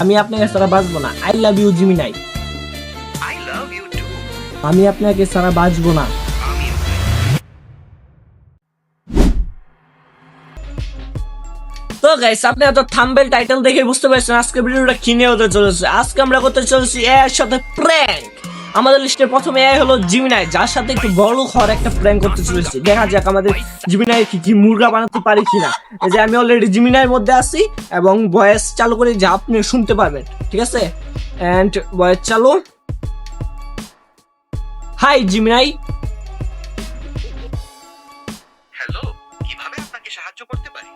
আমি আপনাকে ছাড়া বাঁচবো না। I love you Gemini. I love you too. আমি আপনাকে ছাড়া বাঁচবো না। তো গাইস, আপনি এত থাম্বনেল টাইটেল দেখে বুঝতে পারছেন আজকে ভিডিওটা কি নিয়ে হতে চলেছে। আজকে আমরা করতে চলেছি এর সাথে প্র্যাঙ্ক। আমাদের লিস্টে প্রথমে এ হলো জিমিনাই, যার সাথে একটু বড় হওয়ার একটা প্র্যাঙ্ক করতে চলেছি। দেখা যাক আমাদের জিমিনাই কি মুরগা বানাতে পারি কিনা। এই যে আমি অলরেডি জিমিনাইয়ের মধ্যে আছি এবং ভয়েস চালু করে যা আপনি শুনতে পারবেন, ঠিক আছে? এন্ড ভয়েস চালু। Hi Gemini. হ্যালো, কিভাবে আপনাকে সাহায্য করতে পারি?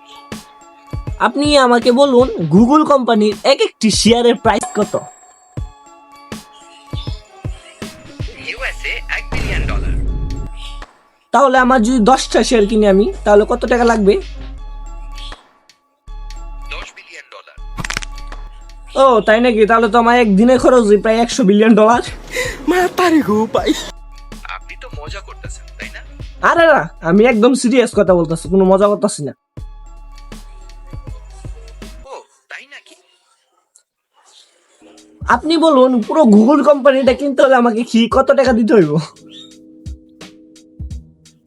আপনি আমাকে বলুন গুগল কোম্পানির এক একটি শেয়ারের প্রাইস কত? USA $1 billion. তাহলে আমার যদি 10টা শেয়ার কিনি আমি, তাহলে কত টাকা লাগবে? $10 বিলিয়ন। ও তাই নাকি? তাহলে তো আমার একদিনে খরচ প্রায় $100 বিলিয়ন। আপনি তো মজা করতেছেন, তাই না? আরে না, আমি একদম সিরিয়াস কথা বলতেছি, কোনো মজা করতেছি না। ও তাই নাকি? আপনি বলুন পুরো গুগল কোম্পানিটা কিনতে হলে আমাকে কি কত টাকা দিতে হইব?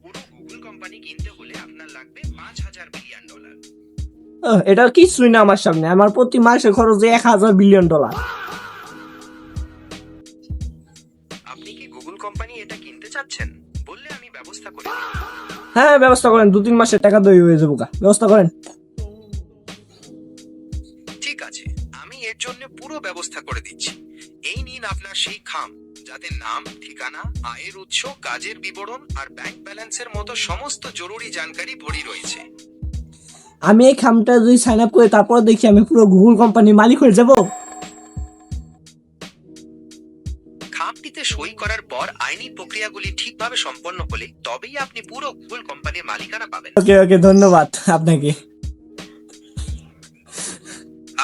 পুরো গুগল কোম্পানি কিনতে হলে আপনার লাগবে $5000 বিলিয়ন। এটা কিছুই না আমার সামনে। আমার প্রতি মাসে খরচ $1000 বিলিয়ন। আপনি কি গুগল কোম্পানি এটা কিনতে চাচ্ছেন? বললে আমি ব্যবস্থা করে দেব। হ্যাঁ ব্যবস্থা করেন, 2-3 মাসের টাকা দই হয়ে যাবো। ব্যবস্থা করেন। ঠিক আছে, আমি এর জন্য পুরো ব্যবস্থা করে দিচ্ছি। এই নিন আপনার সেই খাম, যাতে নাম, ঠিকানা, আয়ের উৎস, কাজের বিবরণ আর ব্যাংক ব্যালেন্সের মতো সমস্ত জরুরি জানকারি ভরি রয়েছে। আমি এই খামটা যদি সাইন আপ করে তারপর দেখি আমি পুরো গুগল কোম্পানির মালিক হয়ে যাব। খামটিতে সই করার পর আইনি প্রক্রিয়াগুলি ঠিকভাবে সম্পন্ন হলে তবেই আপনি পুরো গুগল কোম্পানির মালিকানা পাবেন। ওকে ওকে, ধন্যবাদ আপনাকে।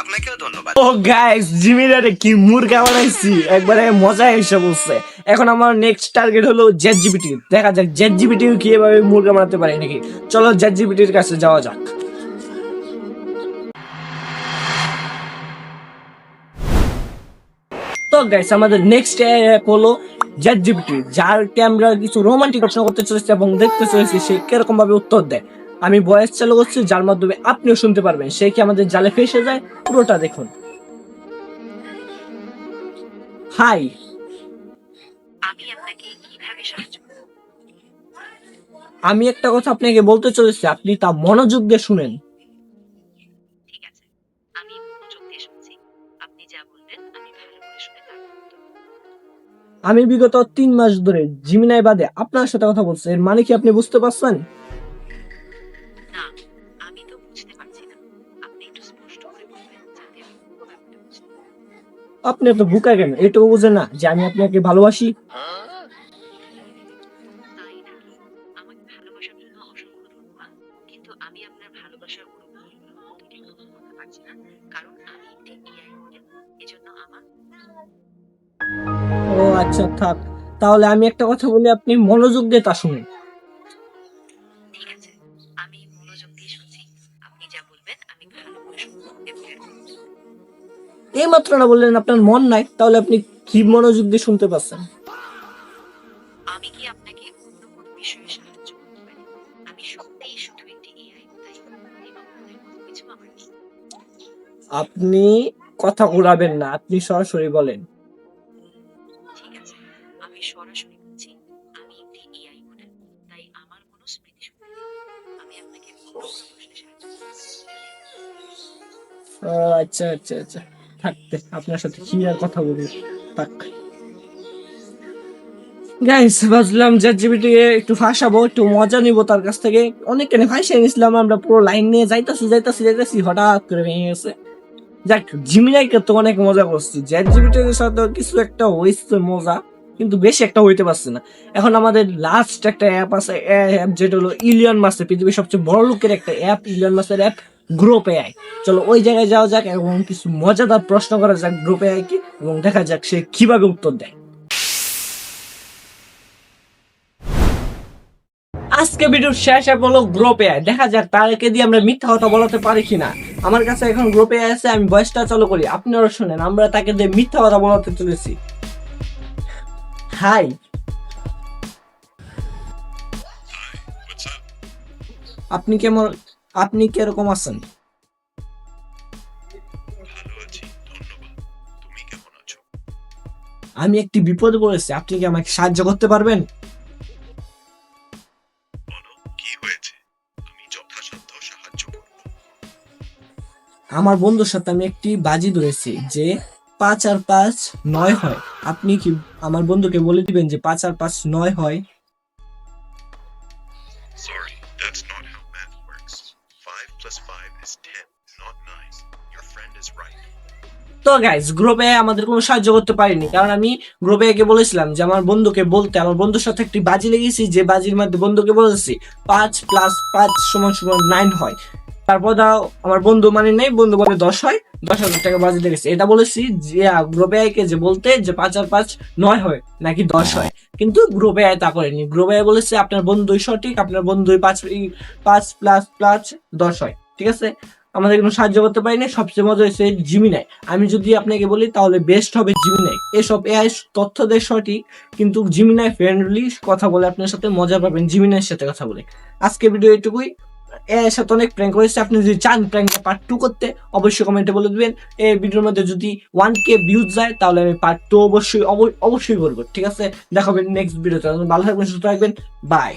আপনাকেও ধন্যবাদ। ও গাইস, জিমিনারে কি মুরগা বানাইছি, একবারে মজা এসে বলছে। এখন আমার নেক্সট টার্গেট হলো চ্যাটজিপিটি। দেখা যাক চ্যাটজিপিটি কিভাবে মুরগা বানাতে পারে নাকি। চলো চ্যাটজিপিটির কাছে যাওয়া যাক। তো গাইস, আমাদের নেক্সট অ্যাপ হলো চ্যাটজিপিটি, যারকে আমরা কিছু রোমান্টিক প্রশ্ন করতে চলেছি এবং দেখতে চলেছি সে কিরকম ভাবে উত্তর দেয়। আমি ভয়েস চালু করছি, যার মাধ্যমে আপনিও শুনতে পারবেন সে কি আমাদের জালে ফেসে যায়। পুরোটা দেখুন। হাই, আমি আপনাকে কিভাবে সাহায্য করব? আমি একটা কথা আপনাকে বলতে চলেছি, আপনি তা মনোযোগ দিয়ে শুনেন। ঠিক আছে, আমি মনোযোগ দিয়ে শুনছি। আপনি যা বলবেন আমি ভালো করে শুনে তারপর উত্তর দেব। আমি বিগত 3 মাস ধরে জিমিনাই বাদে আপনার সাথে কথা বলছি, এর মানে কি আপনি বুঝতে পারছেন? না, আমি তো বুঝতে পারছি না। আপনি একটু স্পষ্ট করে বলবেন যাতে আমি পুরো ব্যাপারটা বুঝতে পারি। আপনি এত বোকা কেন? এটুকু বুঝেন না যে আমি আপনাকে ভালোবাসি? তাই নাকি? আমাকে ভালোবাসার জন্য অসংখ্য ধন্যবাদ। কিন্তু আমি আপনার ভালোবাসার অনুভূতিগুলো ঠিক গ্রহণ করতে পারছি না, কারণ আমি একটি এআই মডেল। এজন্য আমার ও আচ্ছা, থাক। তাহলে আমি একটা কথা বলি, আপনি মনোযোগ দিয়ে তা শুনেন। ঠিক আছে, আমি মনোযোগ দিয়ে শুনছি। আপনি যা বলবেন আমি ভালো করে শুনবো এবং এরপর উত্তর দেব। এই মাত্র না বললেন আপনার মন নাই, তাহলে আপনি কি মনোযোগ দিয়ে শুনতে পাচ্ছেন? আমি কি আপনাকে অন্য কোনো বিষয়ে সাহায্য করতে পারি? আমি সত্যিই শুধু একটি এআই, তাই এবং ওদের কোনো কিছু আমার নেই। আপনি কথা ঘুরাবেন না, আপনি সরাসরি বলেন। ঠিক আছে, আমি সরাসরি বলছি। আমি একটি এআই মডেল, তাই আমার কোনো স্মৃতিশক্তি নেই। আমি আপনাকে অন্য কোনো প্রশ্নে সাহায্য করতে পারি। আচ্ছা আচ্ছা আচ্ছা, থাকতে আপনার সাথে কি আর কথা বলি। থাক গাইস, ভাবলাম চ্যাটজিপিটি একটু ফাঁসাবো, একটু মজা নিবো তার কাছ থেকে। অনেক কেন ফাঁসিয়ে নিছিলাম, আমরা পুরো লাইন নিয়ে যাইতাছি হঠাৎ করে ভেঙে গেছে। যাক, জিমিনাইকে তো অনেক মজা করছি, চ্যাটজিপিটির সাথে কিছু একটা হয়েছে মজা, কিন্তু বেশি একটা হইতে পারছে না। এখন আমাদের লাস্ট একটা অ্যাপ আছে, অ্যাপ যেটা হলো ইলিয়ন মাসের, পৃথিবীর সবচেয়ে বড় লোকের একটা অ্যাপ, ইলিয়ন মাসের অ্যাপ গ্রুপ এআই। চলো ওই জায়গায় যাওয়া যাক এবং কিছু মজাদার প্রশ্ন করা যাক গ্রুপ এআই কে, এবং দেখা যাক সে কিভাবে উত্তর দেয়। আজকে ভিডিওর শেষ অ্যাপ হলো গ্রুপ এআই। দেখা যাক তাকে দিয়ে আমরা মিথ্যা কথা বলাতে পারি কিনা। আমার কাছে এখন গ্রুপে আছে, আমি ভয়েসটা চালু করি, আপনারা শুনেন। আমরা তাকে দিয়ে মিথ্যা কথা বলাতে চলেছি। হাই, আপনি কেমন, আপনি কিরকম আছেন? ভালো আছি, ধন্যবাদ। তুমি কেমন আছো? আমি একটি বিপদে পড়েছি, আপনি কি আমাকে সাহায্য করতে পারবেন? বলো, কি হয়েছে? আমি যথাসাধ্য সাহায্য করব। আমার বন্ধুর সাথে আমি একটি বাজি ধরেছি যে 5 আর 5 9 হয়। আপনি কি আমার বন্ধুকে বলে দিবেন যে 5 আর 5 9 হয়? Sorry, that's not how math works. 5 plus 5 is 10, not 9. Your friend is right. তো গাইস, গ্রুপে আমাদের কোনো সাহায্য করতে পারিনি, কারণ আমি গ্রুপে একে বলেছিলাম যে আমার বন্ধুকে বলতে। আমার বন্ধুর সাথে একটি বাজি লেগেছি, যে বাজির মধ্যে বন্ধুকে বলেছি 5 প্লাস 5 সমান সমান 9 হয়। তারপর দাও আমার বন্ধু মানে নেই, বন্ধু বলে 10 হয়, 10,000 টাকা বাজি লেগেছে। এটা বলেছি যে গ্রুপে একে যে বলতে যে 5 আর 5 9 হয় নাকি 10 হয়, কিন্তু গ্রুপে তা করেনি। গ্রুপে বলেছে আপনার বন্ধুই সঠিক, আপনার বন্ধুই 5 প্লাস প্লাস 10 হয়। ঠিক আছে, আমাদের কোনো সাহায্য করতে পারিনি। সবচেয়ে মজা হয়েছে জিমিনাই। আমি যদি আপনাকে বলি তাহলে বেস্ট হবে জিমিনাই। এসব এআই তথ্য দেয় সঠিক, কিন্তু জিমিনাই ফ্রেন্ডলি কথা বলে, আপনার সাথে মজা পাবেন জিমিনাইয়ের সাথে কথা বলে। আজকে ভিডিও এটুকুই। এর সাথে অনেক প্র্যাঙ্ক করেছে, আপনি যদি চান প্র্যাঙ্কটা পার্ট 2 করতে অবশ্যই কমেন্টে বলে দিবেন। এই ভিডিওর মধ্যে যদি 1K ভিউজ যায় তাহলে আমি পার্ট 2 অবশ্যই অবশ্যই করবো। ঠিক আছে, দেখাবেন নেক্সট ভিডিওতে। ভালো থাকবেন, সুস্থ থাকবেন, বাই।